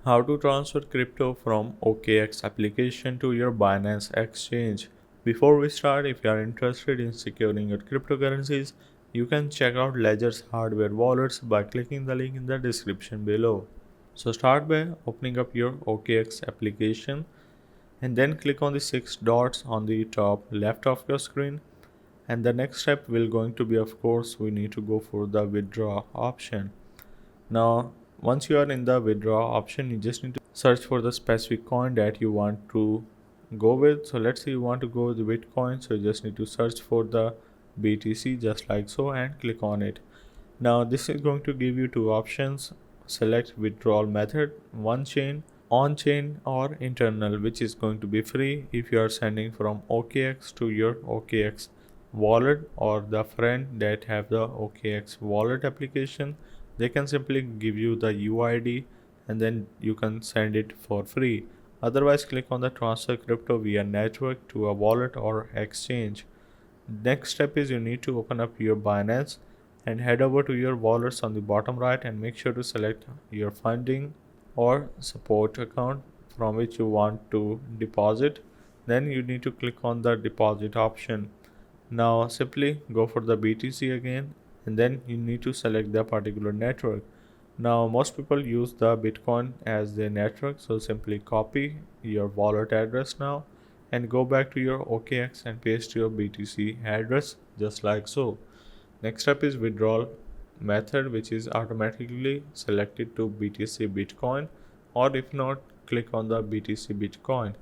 How to transfer crypto from OKX application to your Binance Exchange. Before we start, if you are interested in securing your cryptocurrencies, you can check out Ledger's hardware wallets by clicking the link in the description below. So start by opening up your OKX application and then click on the six dots on the top left of your screen, and the next step will going to be, of course, we need to go for the withdraw option. Now once you are in the withdraw option, you just need to search for the specific coin that you want to go with. So let's say you want to go with Bitcoin, so you just need to search for the BTC just like so and click on it. Now this is going to give you two options: select withdrawal method, one chain, on chain, or internal, which is going to be free if you are sending from OKX to your OKX wallet, or the friend that have the OKX wallet application, they can simply give you the UID and then you can send it for free. Otherwise, click on the transfer crypto via network to a wallet or exchange. Next step is you need to open up your Binance and head over to your wallets on the bottom right and make sure to select your funding or support account from which you want to deposit. Then you need to click on the deposit option. Now simply go for the BTC again, and then you need to select the particular network. Now most people use the Bitcoin as their network, so simply copy your wallet address now and go back to your OKX and paste your BTC address just like so. Next up is withdrawal method, which is automatically selected to BTC Bitcoin, or if not, click on the BTC Bitcoin.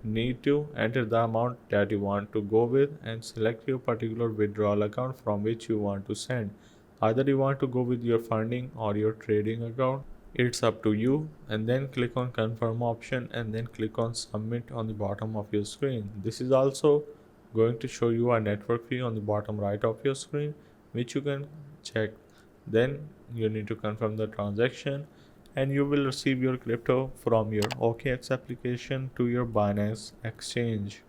Need to enter the amount that you want to go with and select your particular withdrawal account from which you want to send. Either you want to go with your funding or your trading account, it's up to you. And then click on confirm option and then click on submit on the bottom of your screen. This is also going to show you a network fee on the bottom right of your screen, which you can check. Then you need to confirm the transaction and you will receive your crypto from your OKX application to your Binance Exchange.